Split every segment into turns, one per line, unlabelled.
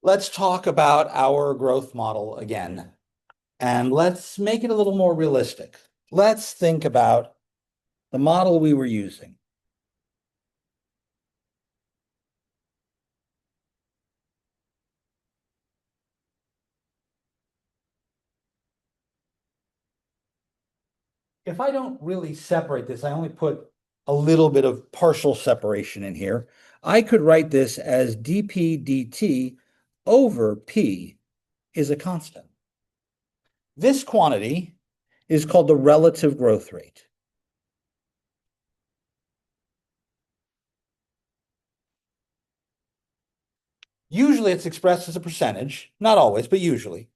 Let's talk about our growth model again, and let's make it a little more realistic. Let's think about the model we were using. If I don't really separate this, I only put a little bit of partial separation in here. I could write this as dp dt over p is a constant. This quantity is called the relative growth rate. Usually it's expressed as a percentage, not always, but usually.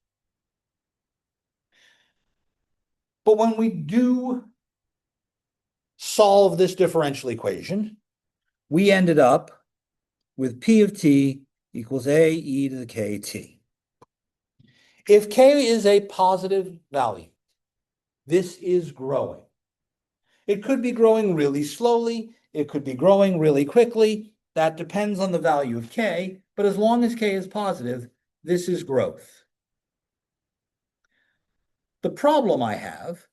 But when we do solve this differential equation, we ended up with P of t equals a e to the kt. If k is a positive value, this is growing. It could be growing really slowly. It could be growing really quickly. That depends on the value of k, but as long as k is positive, this is growth. The problem I have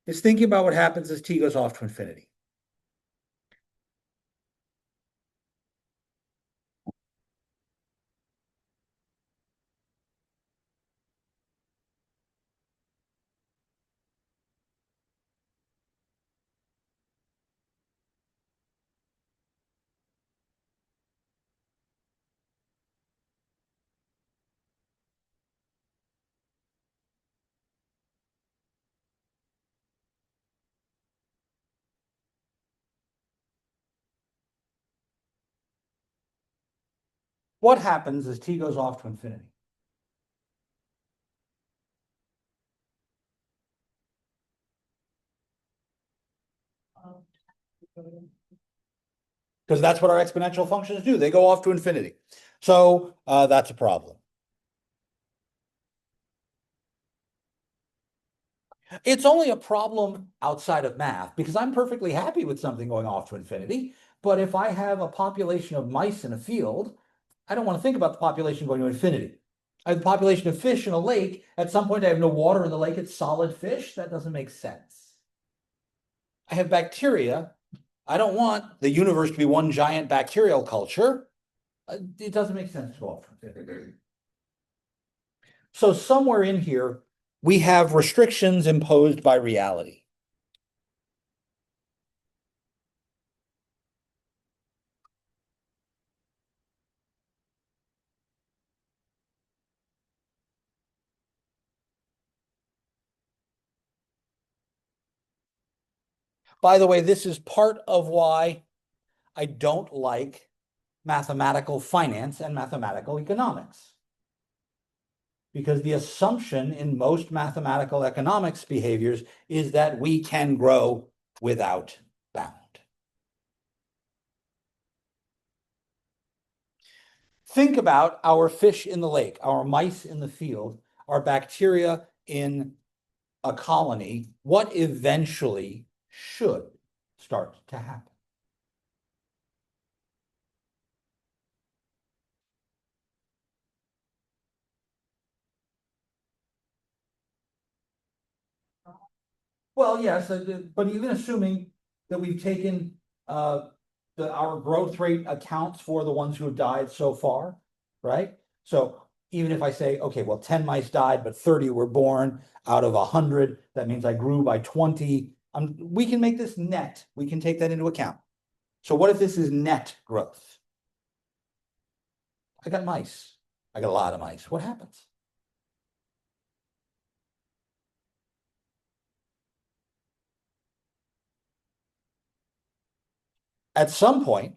is thinking about what happens as t goes off to infinity. What happens as t goes off to infinity? Because that's what our exponential functions do. They go off to infinity. So that's a problem. It's only a problem outside of math because I'm perfectly happy with something going off to infinity. But if I have a population of mice in a field, I don't want to think about the population going to infinity. I have the population of fish in a lake. At some point, I have no water in the lake. It's solid fish. That doesn't make sense. I have bacteria. I don't want the universe to be one giant bacterial culture. It doesn't make sense to go off to infinity. So somewhere in here, we have restrictions imposed by reality. By the way, this is part of why I don't like mathematical finance and mathematical economics. Because the assumption in most mathematical economics behaviors is that we can grow without bound. Think about our fish in the lake, our mice in the field, our bacteria in a colony. What eventually should start to happen? Well, yes, but even assuming that we've taken our growth rate accounts for the ones who have died so far, right? So even if I say, okay, well, 10 mice died, but 30 were born out of 100, that means I grew by 20. We can make this net. We can take that into account. So what if this is net growth? I got mice. I got a lot of mice. What happens? At some point,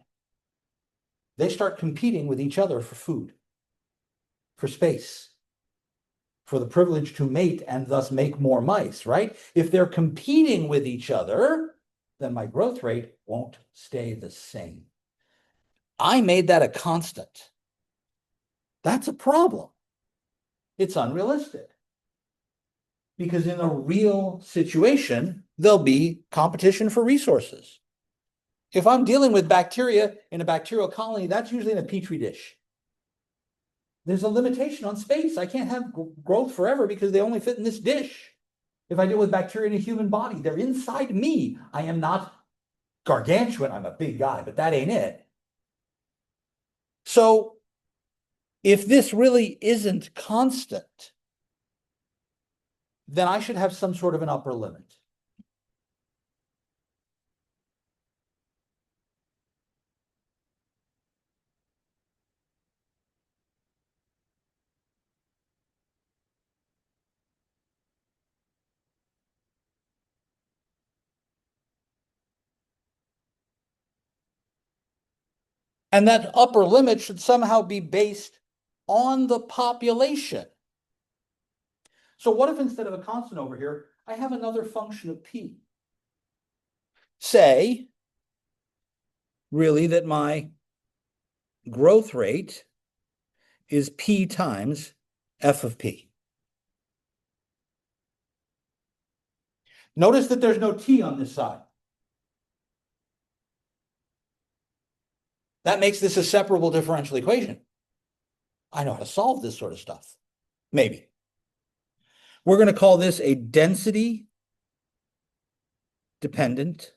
they start competing with each other for food, for space, for the privilege to mate and thus make more mice, right? If they're competing with each other, then my growth rate won't stay the same. I made that a constant. That's a problem. It's unrealistic. Because in a real situation, there'll be competition for resources. If I'm dealing with bacteria in a bacterial colony, that's usually in a petri dish. There's a limitation on space. I can't have growth forever because they only fit in this dish. If I deal with bacteria in a human body, they're inside me. I am not gargantuan. I'm a big guy, but that ain't it. So if this really isn't constant, then I should have some sort of an upper limit. And that upper limit should somehow be based on the population. So what if instead of a constant over here, I have another function of p? Say, really, that my growth rate is p times f of p. Notice that there's no t on this side. That makes this a separable differential equation. I know how to solve this sort of stuff. Maybe. We're going to call this a density dependent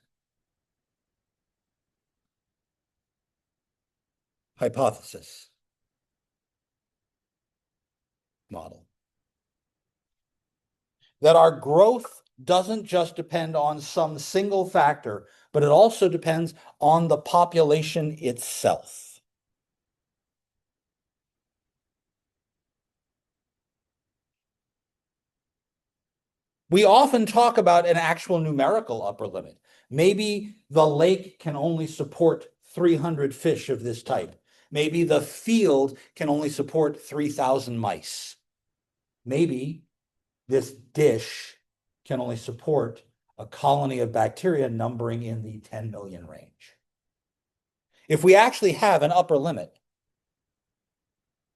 hypothesis model. That our growth doesn't just depend on some single factor, but it also depends on the population itself. We often talk about an actual numerical upper limit. Maybe the lake can only support 300 fish of this type. Maybe the field can only support 3,000 mice. Maybe this dish can only support a colony of bacteria numbering in the 10 million range. If we actually have an upper limit,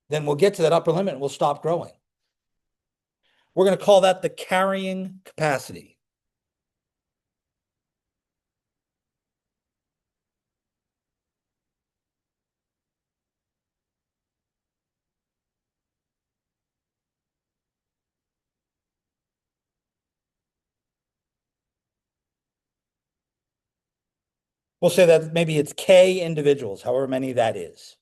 then we'll get to that upper limit and we'll stop growing. We're going to call that the carrying capacity. We'll say that maybe it's K individuals, however many that is.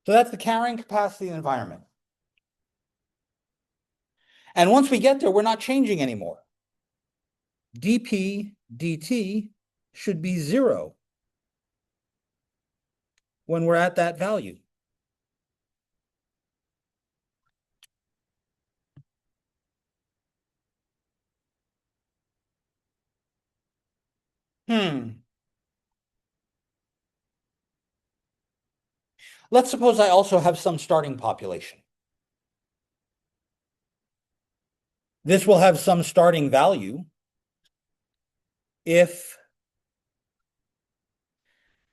So that's the carrying capacity of the environment. And once we get there, we're not changing anymore. dp dt should be 0 when we're at that value. Let's suppose I also have some starting population. This will have some starting value if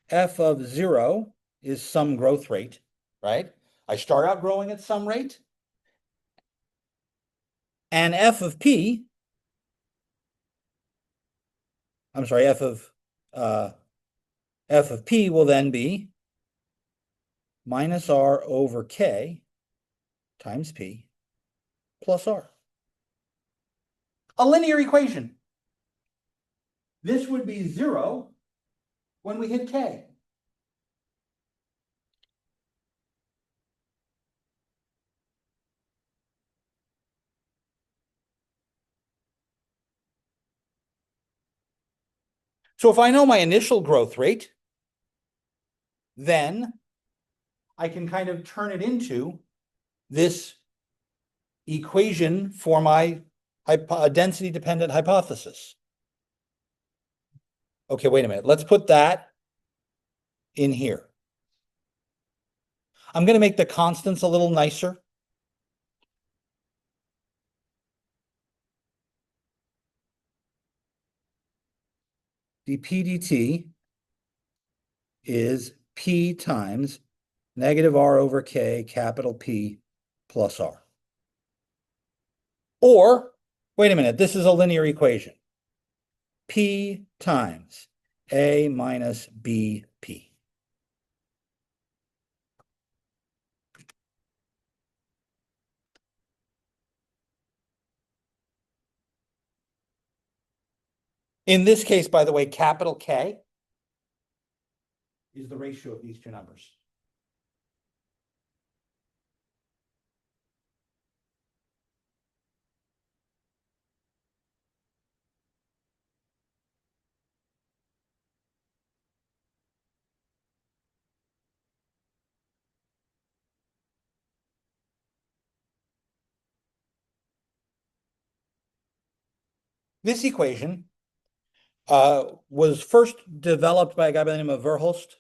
f of 0 is some growth rate, right? I start out growing at some rate. And f of p, I'm sorry, f of p will then be minus r over k times p plus r. A linear equation. This would be 0 when we hit k. So if I know my initial growth rate, then I can kind of turn it into this equation for my density-dependent hypothesis. Okay, wait a minute. Let's put that in here. I'm going to make the constants a little nicer. dp dt is P times negative R over K, capital P plus R. Or, wait a minute, this is a linear equation. P times A minus BP. In this case, by the way, capital K is the ratio of these two numbers. This equation was first developed by a guy by the name of Verhulst.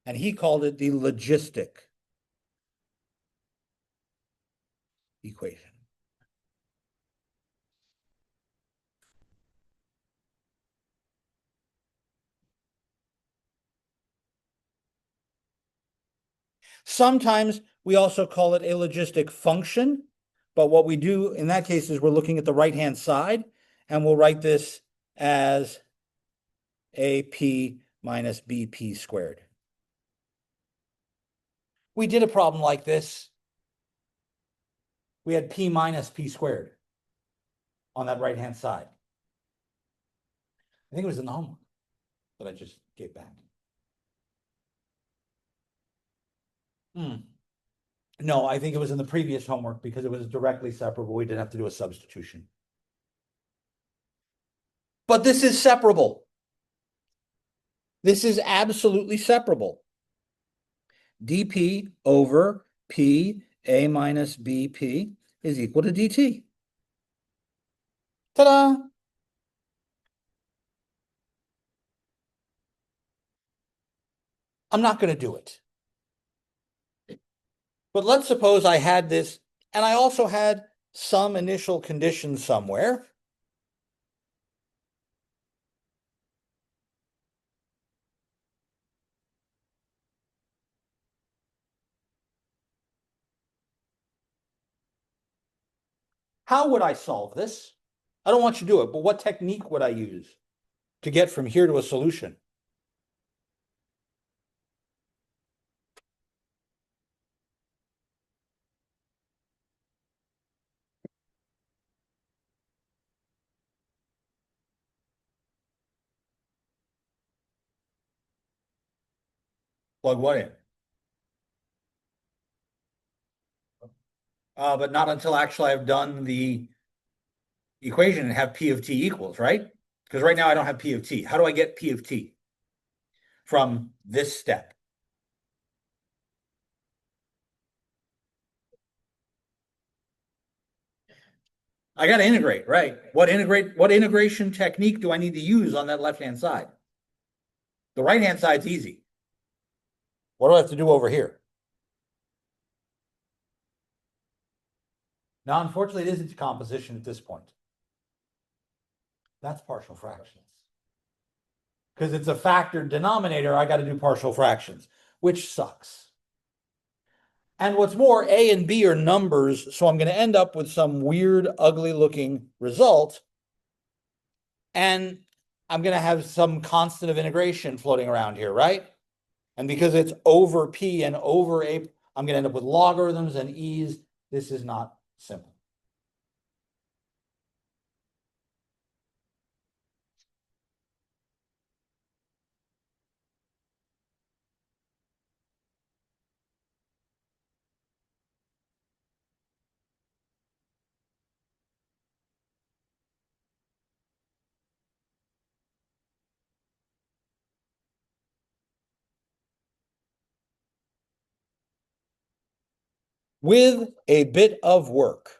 And he called it the logistic equation. Sometimes we also call it a logistic function, but what we do in that case is we're looking at the right-hand side, and we'll write this as AP minus BP squared. We did a problem like this. We had P minus P squared on that right-hand side. I think it was in the homework that I just gave back. No, I think it was in the previous homework because it was directly separable. We didn't have to do a substitution. But this is separable. This is absolutely separable. dP over P A minus BP is equal to dt. Ta-da! I'm not going to do it. But let's suppose I had this, and I also had some initial conditions somewhere. How would I solve this? I don't want you to do it, but what technique would I use to get from here to a solution? Plug what in? But not until actually I've done the equation and have P of T equals, right? Because right now I don't have P of T. How do I get P of T from this step? I got to integrate, right? What integration technique do I need to use on that left-hand side? The right-hand side's easy. What do I have to do over here? Now, unfortunately, it isn't decomposition at this point. That's partial fractions. Because it's a factored denominator, I got to do partial fractions, which sucks. And what's more, A and B are numbers, so I'm going to end up with some weird, ugly-looking result. And I'm going to have some constant of integration floating around here, right? And because it's over P and over A, I'm going to end up with logarithms and E's. This is not simple. With a bit of work.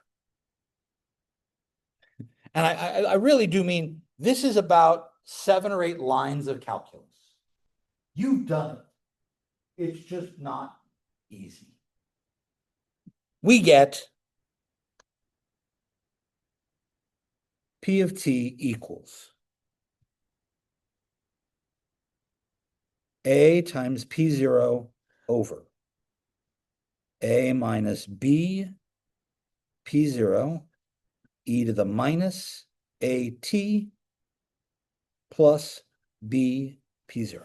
And I really do mean this is about 7 or 8 lines of calculus. You've done it. It's just not easy. We get P of t equals A times P0 over A minus B P0 e to the minus AT plus B P0.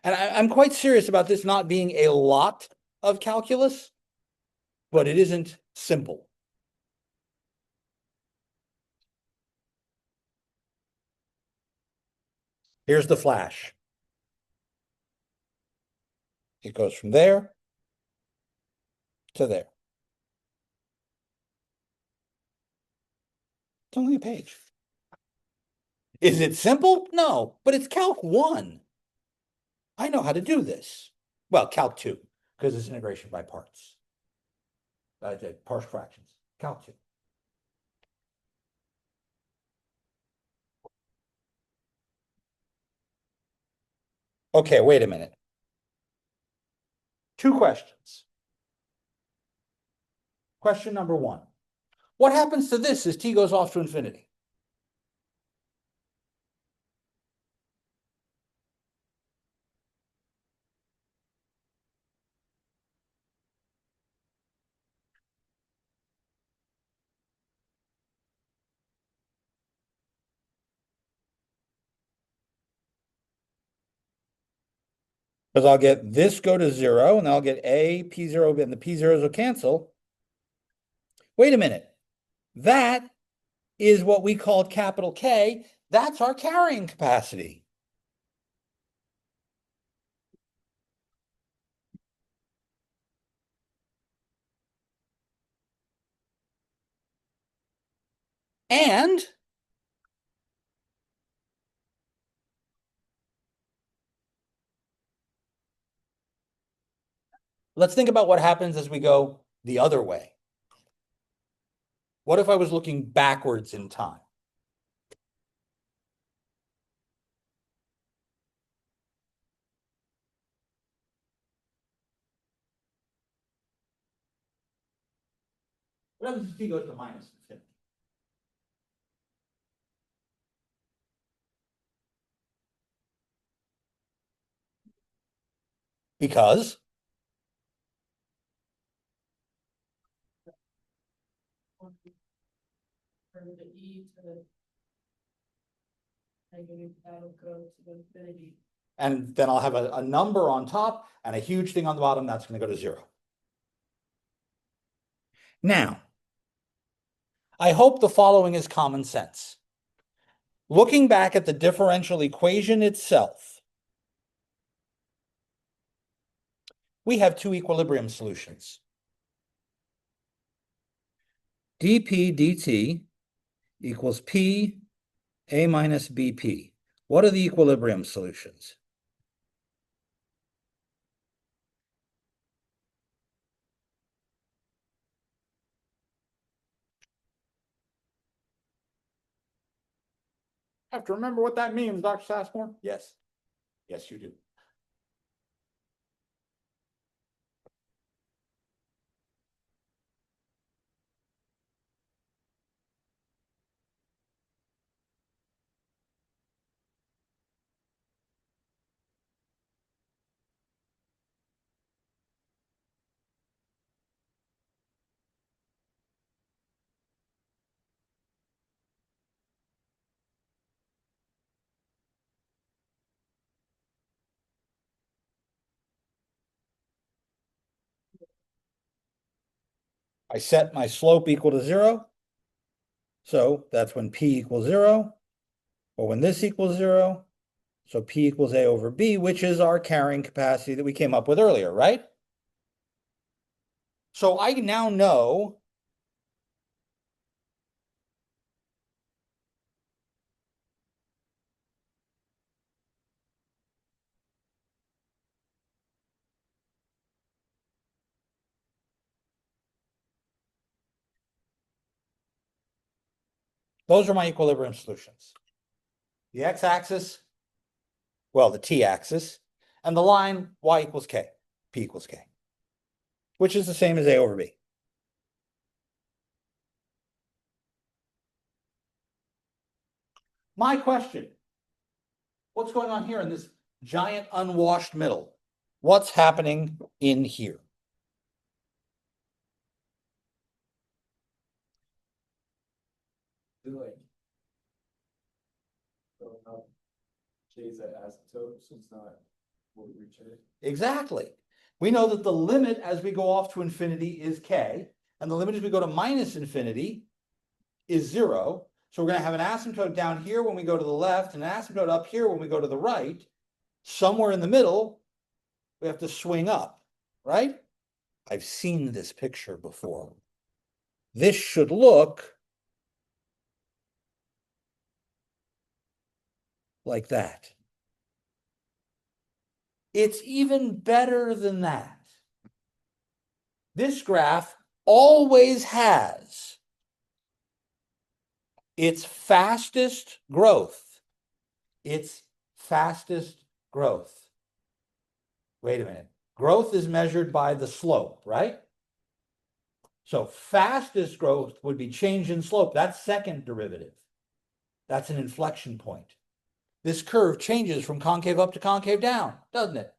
And I'm quite serious about this not being a lot of calculus, but it isn't simple. Here's the flash. It goes from there to there. It's only a page. Is it simple? No, but it's Calc 1. I know how to do this. Well, Calc 2, because it's integration by parts. Partial fractions. Calc 2. Okay, wait a minute. Two questions. Question number one. What happens to this as t goes off to infinity? Because I'll get this go to 0, and I'll get A, P0, and the P0s will cancel. Wait a minute. That is what we called capital K. That's our carrying capacity. And let's think about what happens as we go the other way. What if I was looking backwards in time? What happens if t goes to minus infinity? Because and then I'll have a number on top and a huge thing on the bottom that's going to go to 0. Now, I hope the following is common sense. Looking back at the differential equation itself, we have two equilibrium solutions. dP dt equals P A minus BP. What are the equilibrium solutions? I have to remember what that means, Dr. Sassmore. Yes. Yes, you do. I set my slope equal to 0. So that's when P equals 0, or when this equals 0. So P equals A over B, which is our carrying capacity that we came up with earlier, right? So I now know those are my equilibrium solutions. The x-axis, well, the t-axis, and the line y equals k, p equals k. which is the same as A over B. My question, what's going on here in this giant unwashed middle? What's happening in here?
Like going up K's at asymptotes, it's not what we reach it.
Exactly. We know that the limit as we go off to infinity is K, and the limit as we go to minus infinity is 0. So we're going to have an asymptote down here when we go to the left, and an asymptote up here when we go to the right. Somewhere in the middle, we have to swing up, right? I've seen this picture before. This should look like that. It's even better than that. This graph always has its fastest growth. Its fastest growth. Wait a minute. Growth is measured by the slope, right? So fastest growth would be change in slope. That's second derivative. That's an inflection point. This curve changes from concave up to concave down, doesn't it?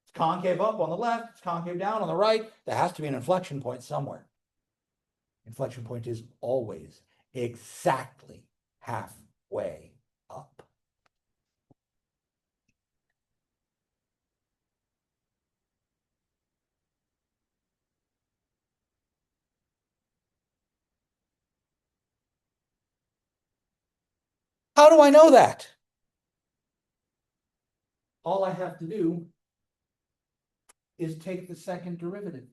It's concave up on the left, it's concave down on the right. There has to be an inflection point somewhere. Inflection point is always exactly halfway up. How do I know that? All I have to do is take the second derivative.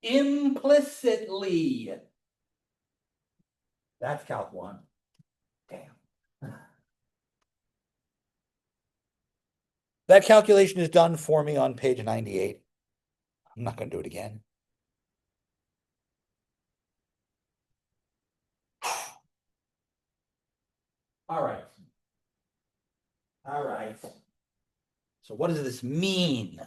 Implicitly. That's Calc 1. Damn. That calculation is done for me on page 98. I'm not going to do it again. All right. All right. So what does this mean?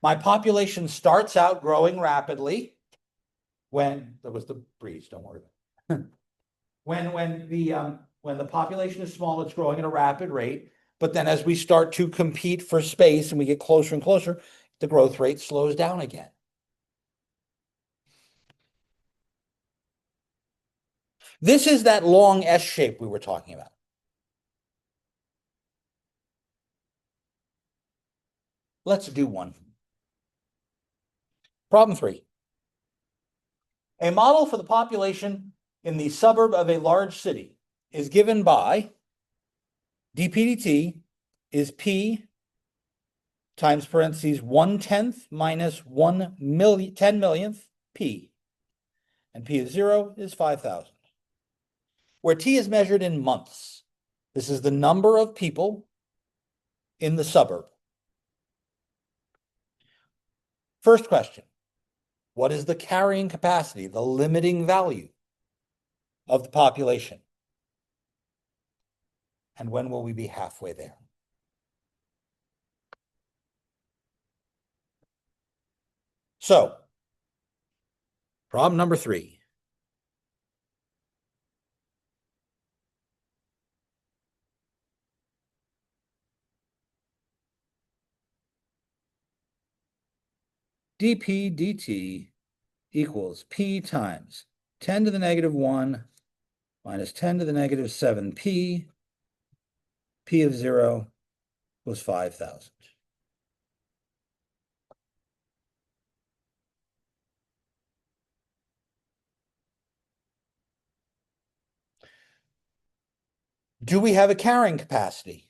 My population starts out growing rapidly when there was the breeze, don't worry about it. When the population is small, it's growing at a rapid rate. But then as we start to compete for space and we get closer and closer, the growth rate slows down again. This is that long S shape we were talking about. Let's do one. Problem 3. A model for the population in the suburb of a large city is given by dPdt is P times parentheses 1/10 minus 10 millionth P. And P of 0 is 5,000. Where T is measured in months. This is the number of people in the suburb. First question. What is the carrying capacity, the limiting value of the population? And when will we be halfway there? So, problem number 3. dP dt equals P times 10 to the negative 1 minus 10 to the negative 7P. P of 0 was 5,000. Do we have a carrying capacity?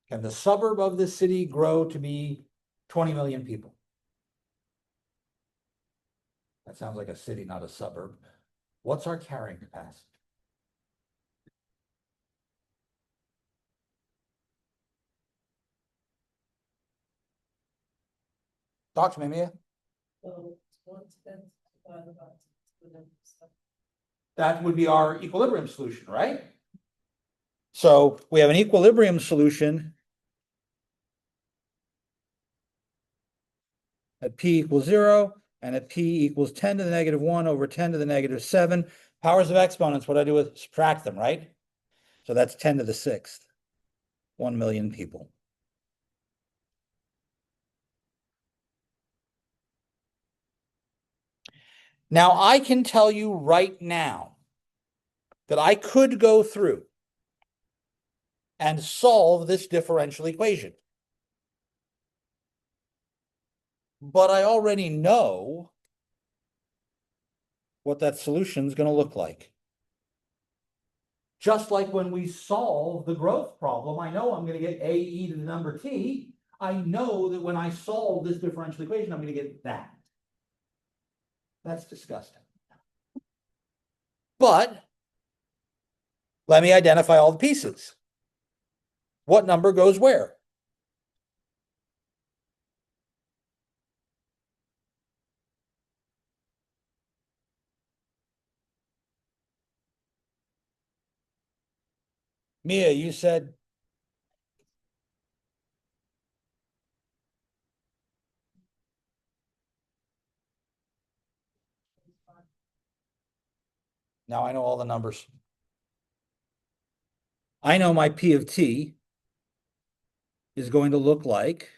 Can the suburb of this city grow to be 20 million people? That sounds like a city, not a suburb. What's our carrying capacity? Talk to me, Mia.
So it's 1/10 divided by the number of steps.
That would be our equilibrium solution, right? So we have an equilibrium solution at p equals 0 and at p equals 10 to the negative 1 over 10 to the negative 7. Powers of exponents, what I do is subtract them, right? So that's 10 to the 6th. 1 million people. Now I can tell you right now that I could go through and solve this differential equation. But I already know what that solution is going to look like. Just like when we solve the growth problem, I know I'm going to get a e to the number t. I know that when I solve this differential equation, I'm going to get that. That's disgusting. But let me identify all the pieces. What number goes where? Mia, you said now I know all the numbers. I know my P of t is going to look like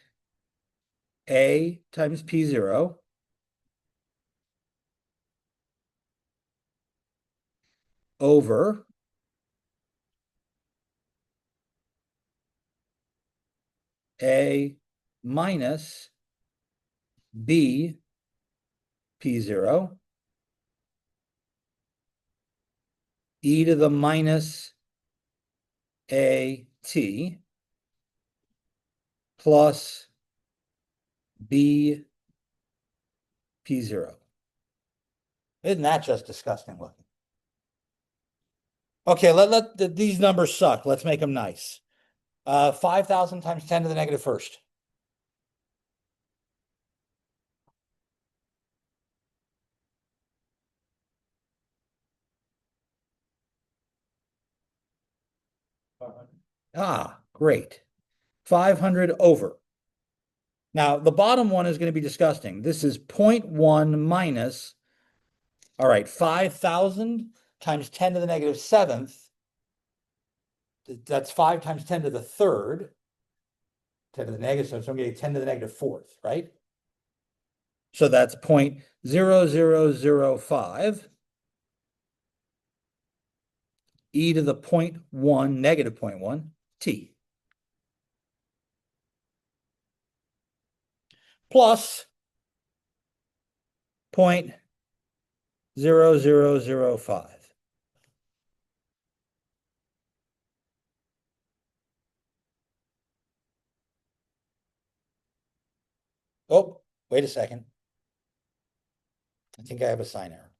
A times P0 over A minus B P0 e to the minus A t plus B P0. Isn't that just disgusting looking? Okay, these numbers suck. Let's make them nice. 5,000 times 10 to the negative first. Ah, great. 500 over. Now, the bottom one is going to be disgusting. This is 0.1 minus, all right, 5,000 times 10 to the negative 7th. That's 5 times 10 to the 3rd. 10 to the negative 7th, so I'm getting 10 to the negative 4th, right? So that's 0.0005 e to the 0.1, negative 0.1 t. Plus 0.0005. Oh, wait a second. I think I have a sign error.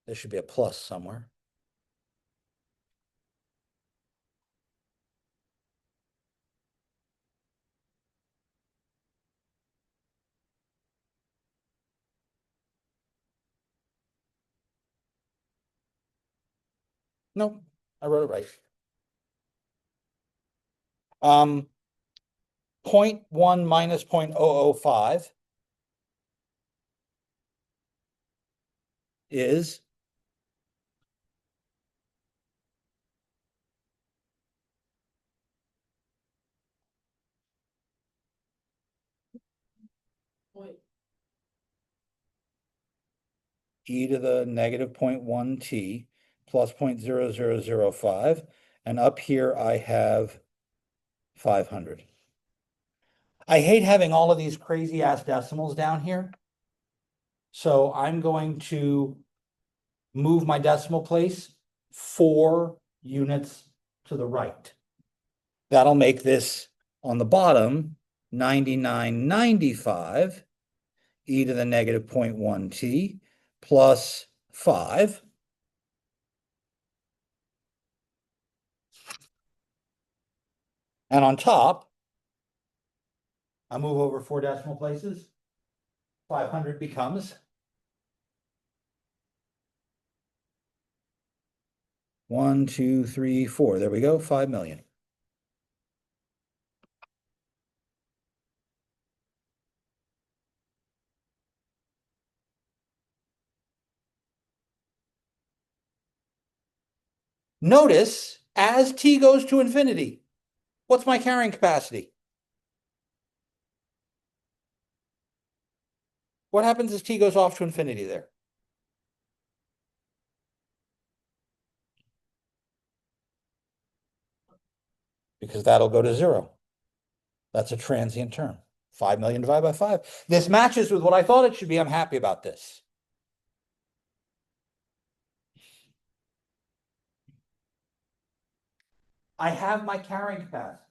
There should be a plus somewhere. No, I wrote it right. 0.1 minus 0.005 is
Point.
e to the negative 0.1 t plus 0.0005. And up here I have 500. I hate having all of these crazy ass decimals down here. So I'm going to move my decimal place 4 units to the right. That'll make this on the bottom 99.95 e to the negative 0.1 t plus 5. And on top, I move over 4 decimal places. 500 becomes 1, 2, 3, 4. There we go, 5 million. Notice as t goes to infinity, what's my carrying capacity? What happens as t goes off to infinity there? Because that'll go to 0. That's a transient term. 5 million divided by 5. This matches with what I thought it should be. I'm happy about this. I have my carrying capacity.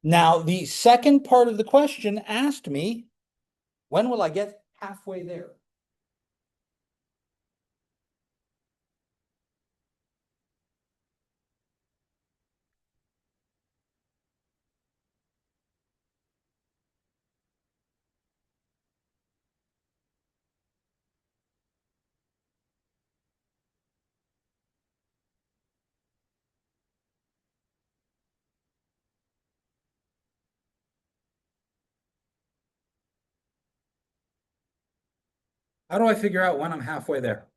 Now, the second part of the question asked me, when will I get halfway there? How do I figure out when I'm halfway there?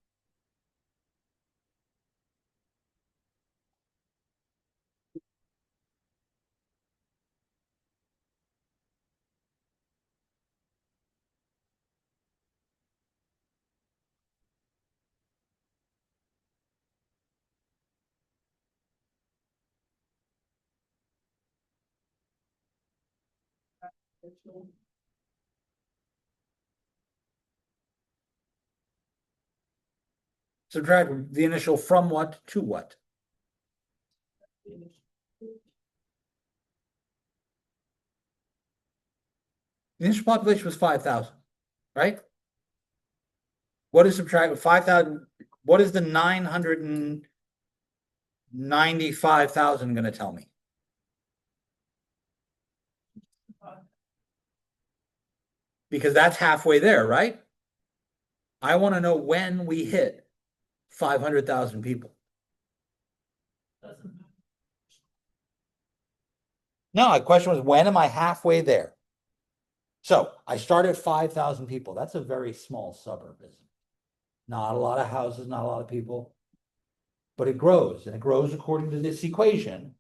Subtract the initial from what to what? The initial population was 5,000, right? What is subtract 5,000? What is the 995,000 going to tell me? Because that's halfway there, right? I want to know when we hit 500,000 people. No, my question was, when am I halfway there? So I start at 5,000 people. That's a very small suburb, isn't it? Not a lot of houses, not a lot of people, but it grows, and it grows according to this equation.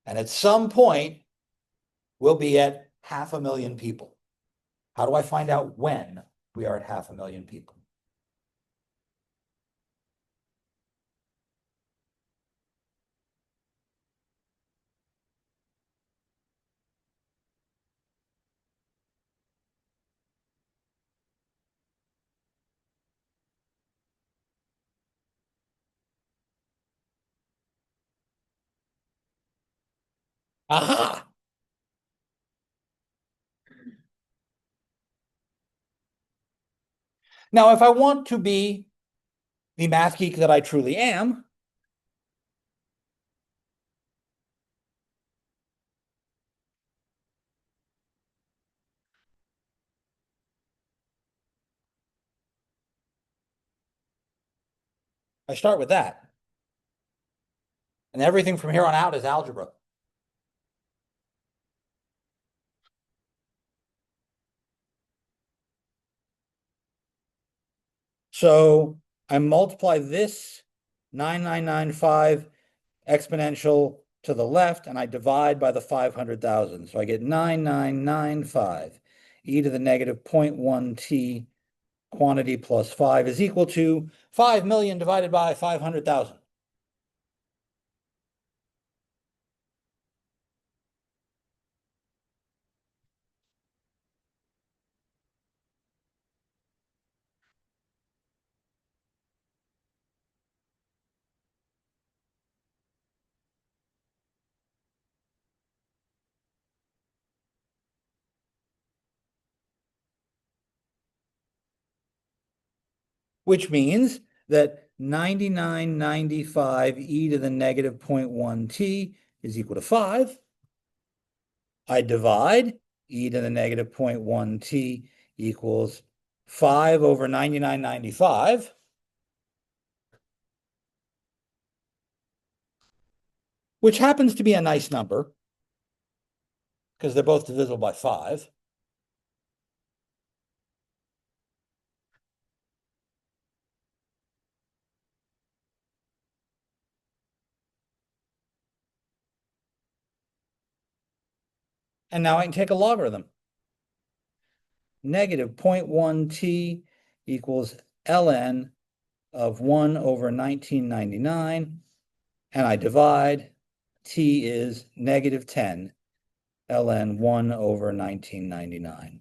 And at some point, we'll be at 500,000 people. How do I find out when we are at 500,000 people? Aha! Now, if I want to be the math geek that I truly am, I start with that. And everything from here on out is algebra. So I multiply this 9995 exponential to the left, and I divide by the 500,000. So I get 9995 e to the negative 0.1 t quantity plus 5 is equal to 5 million divided by 500,000. which means that 9995 e to the negative 0.1 t is equal to 5. I divide e to the negative 0.1 t equals 5 over 9995. Which happens to be a nice number because they're both divisible by 5. And now I can take a logarithm. Negative 0.1 t equals ln of 1 over 1999. And I divide, t is negative 10 ln 1 over 1999.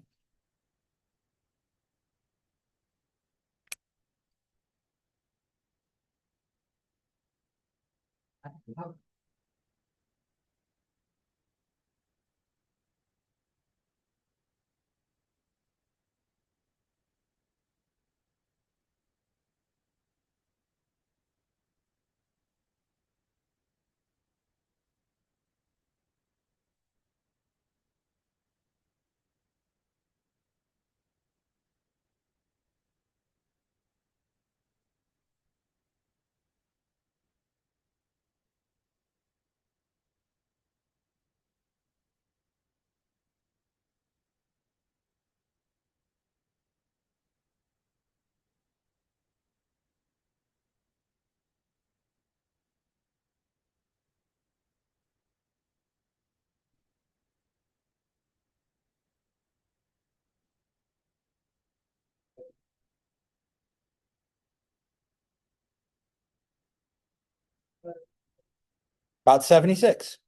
About 76.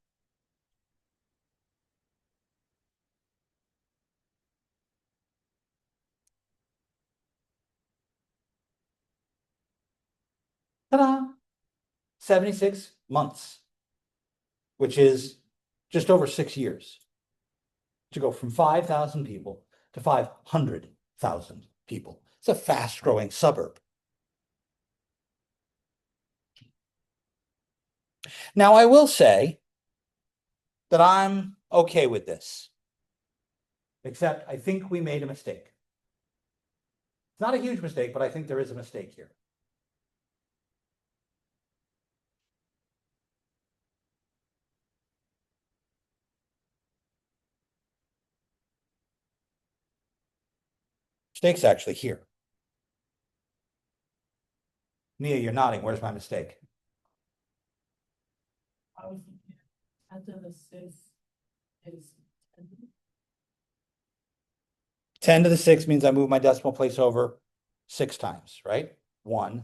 Ta-da! 76 months, which is just over 6 years to go from 5,000 people to 500,000 people. It's a fast growing suburb. Now, I will say that I'm okay with this, except I think we made a mistake. It's not a huge mistake, but I think there is a mistake here. Mistake's actually here. Mia, you're nodding. Where's my mistake?
I was thinking, after the 6 is 10.
10 to the 6 means I move my decimal place over 6 times, right? 1,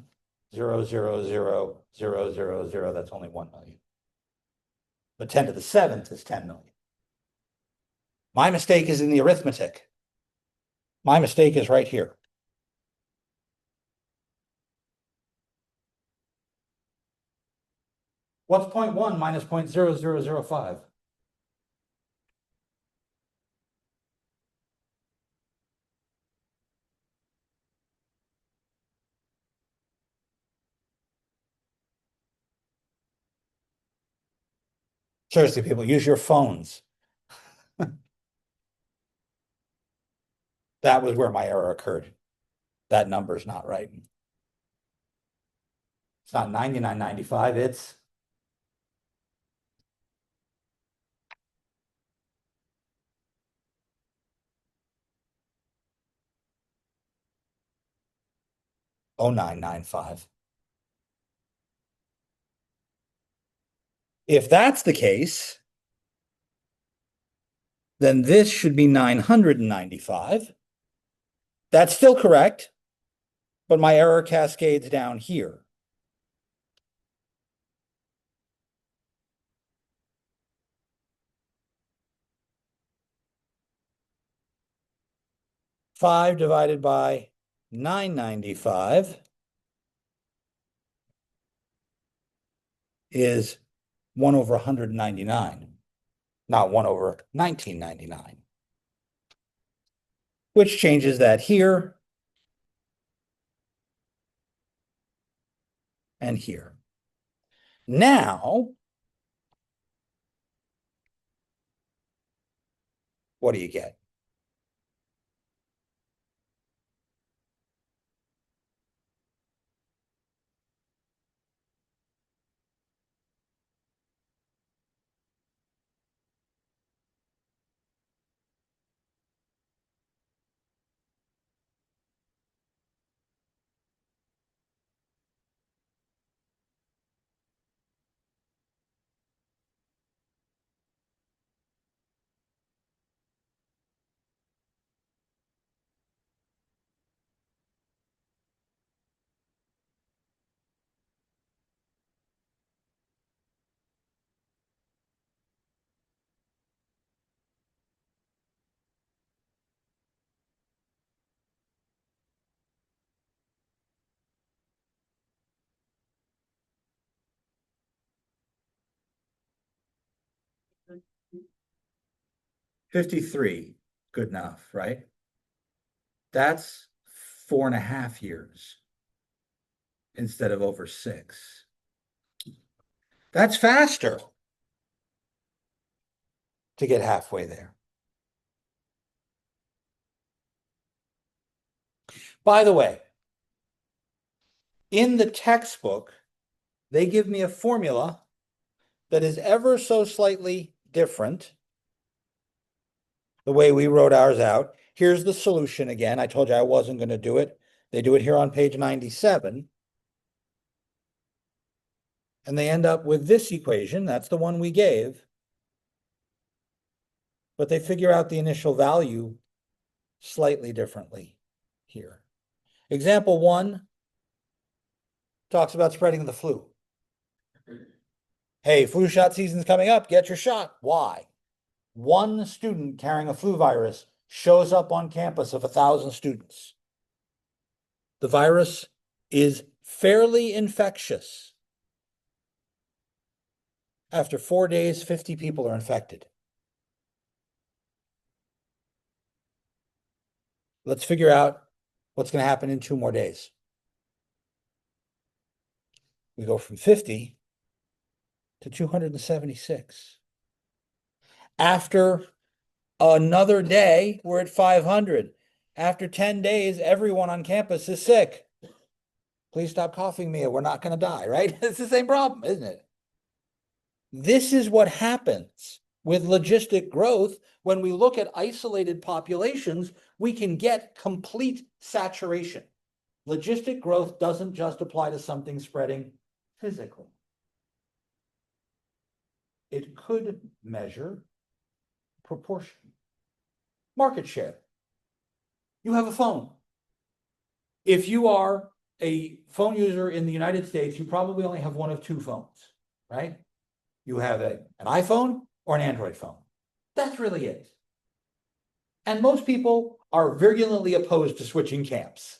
0, 0, 0, 0, 0, 0. That's only 1 million. But 10 to the 7th is 10 million. My mistake is in the arithmetic. My mistake is right here. What's 0.1 minus 0.0005? Seriously, people, use your phones. That was where my error occurred. That number's not right. It's not 99.95, it's oh 0995. If that's the case, then this should be 995. That's still correct, but my error cascades down here. Five divided by 995 is 1 over 199, not 1 over 1999, which changes that here. and here. Now, what do you get?
Mhm.
53, good enough, right? That's 4.5 years instead of over 6. That's faster to get halfway there. By the way, in the textbook, they give me a formula that is ever so slightly different the way we wrote ours out. Here's the solution again. I told you I wasn't going to do it. They do it here on page 97. And they end up with this equation. That's the one we gave. But they figure out the initial value slightly differently here. Example 1 talks about spreading the flu. Hey, flu shot season's coming up. Get your shot. Why? One student carrying a flu virus shows up on campus of 1,000 students. The virus is fairly infectious. After 4 days, 50 people are infected. Let's figure out what's going to happen in 2 more days. We go from 50 to 276. After another day, we're at 500. After 10 days, everyone on campus is sick. Please stop coughing, Mia. We're not going to die, right? It's the same problem, isn't it? This is what happens with logistic growth. When we look at isolated populations, we can get complete saturation. Logistic growth doesn't just apply to something spreading physically. It could measure proportion. Market share. You have a phone. If you are a phone user in the United States, you probably only have one of 2 phones, right? You have an iPhone or an Android phone. That's really it. And most people are virulently opposed to switching camps.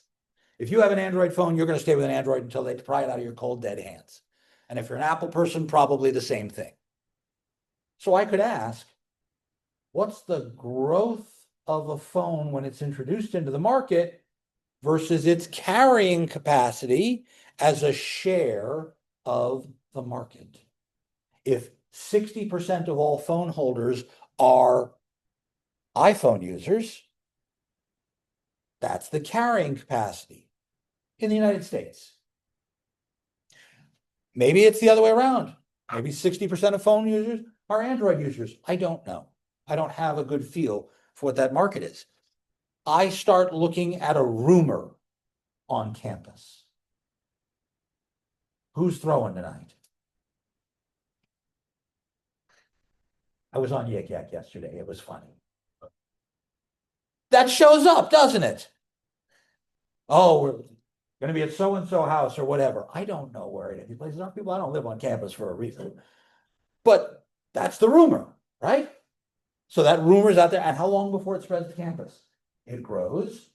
If you have an Android phone, you're going to stay with an Android until they pry it out of your cold, dead hands. And if you're an Apple person, probably the same thing. So I could ask, what's the growth of a phone when it's introduced into the market versus its carrying capacity as a share of the market? If 60% of all phone holders are iPhone users, that's the carrying capacity in the United States. Maybe it's the other way around. Maybe 60% of phone users are Android users. I don't know. I don't have a good feel for what that market is. I start looking at a rumor on campus. Who's throwing tonight? I was on Yik Yak yesterday. It was funny. That shows up, doesn't it? Oh, we're going to be at so-and-so house or whatever. I don't know where it is. These places aren't people. I don't live on campus for a reason. But that's the rumor, right? So that rumor's out there. And how long before it spreads to campus? It grows.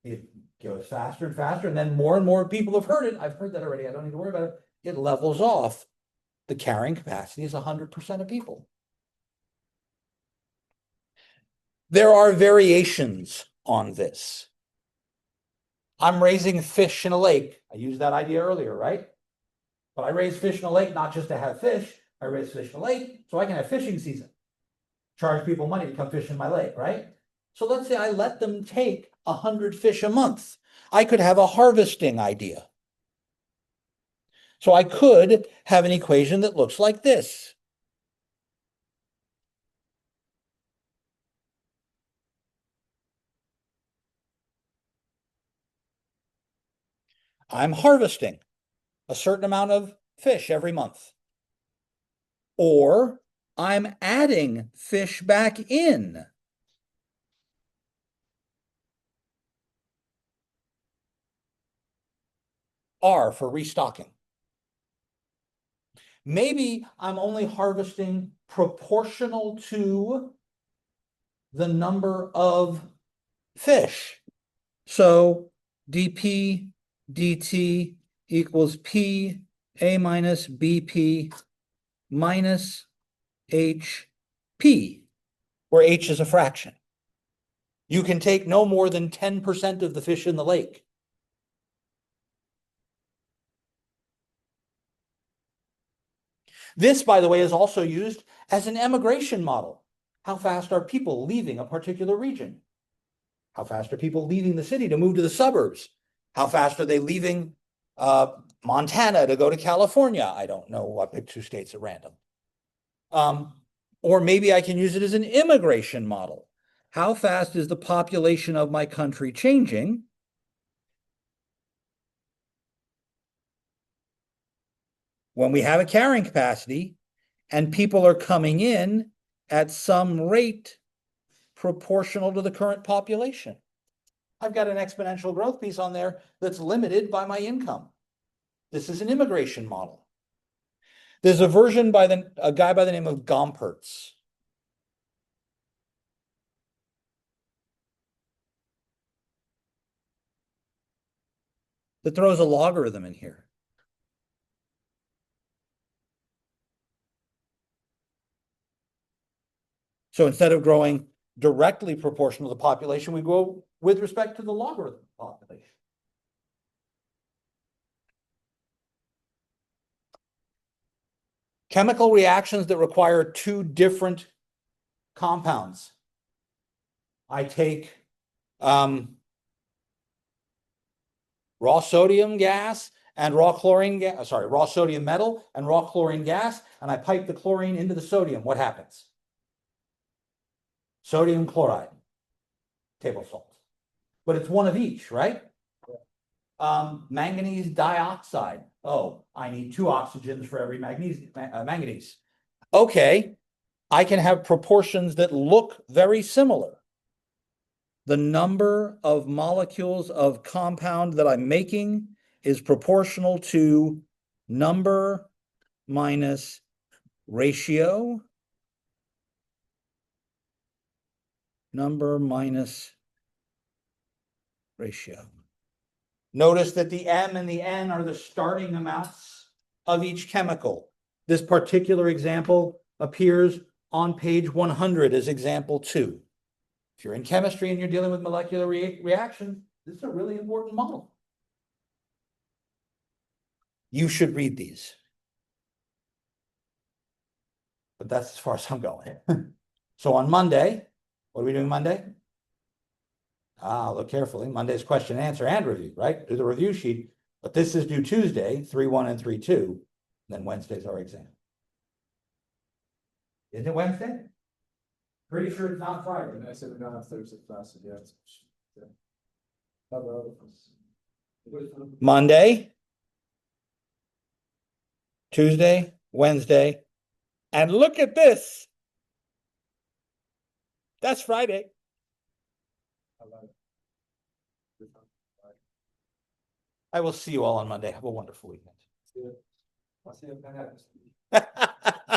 It goes faster and faster. And then more and more people have heard it. I've heard that already. I don't need to worry about it. It levels off. The carrying capacity is 100% of people. There are variations on this. I'm raising fish in a lake. I used that idea earlier, right? But I raise fish in a lake not just to have fish. I raise fish in a lake so I can have fishing season. Charge people money to come fish in my lake, right? So let's say I let them take 100 fish a month. I could have a harvesting idea. So I could have an equation that looks like this. I'm harvesting a certain amount of fish every month. Or I'm adding fish back in. R for restocking. Maybe I'm only harvesting proportional to the number of fish. So dP dt equals P A minus BP minus HP, where H is a fraction. You can take no more than 10% of the fish in the lake. This, by the way, is also used as an emigration model. How fast are people leaving a particular region? How fast are people leaving the city to move to the suburbs? How fast are they leaving Montana to go to California? I don't know. I picked two states at random. Or maybe I can use it as an immigration model. How fast is the population of my country changing? When we have a carrying capacity and people are coming in at some rate proportional to the current population. I've got an exponential growth piece on there that's limited by my income. This is an immigration model. There's a version by a guy by the name of Gompertz. That throws a logarithm in here. So instead of growing directly proportional to the population, we grow with respect to the logarithm population. Chemical reactions that require two different compounds. I take raw sodium gas and raw chlorine gas, raw sodium metal and raw chlorine gas, and I pipe the chlorine into the sodium. What happens? Sodium chloride, table salt. But it's one of each, right? Manganese dioxide. Oh, I need two oxygens for every manganese. Okay, I can have proportions that look very similar. The number of molecules of compound that I'm making is proportional to number minus ratio, number minus ratio. Notice that the M and the N are the starting amounts of each chemical. This particular example appears on page 100 as example 2. If you're in chemistry and you're dealing with molecular reactions, this is a really important model. You should read these. But that's as far as I'm going. So on Monday, what are we doing Monday? Look carefully. Monday's question, answer, and review, right? Do the review sheet. But this is due Tuesday, 3-1 and 3-2. Then Wednesday's our exam. Isn't it Wednesday? Pretty sure it's not Friday.
And I said we don't have Thursday class, yeah.
Monday, Tuesday, Wednesday, and look at this. That's Friday. I will see you all on Monday. Have a wonderful weekend.
I'll see you.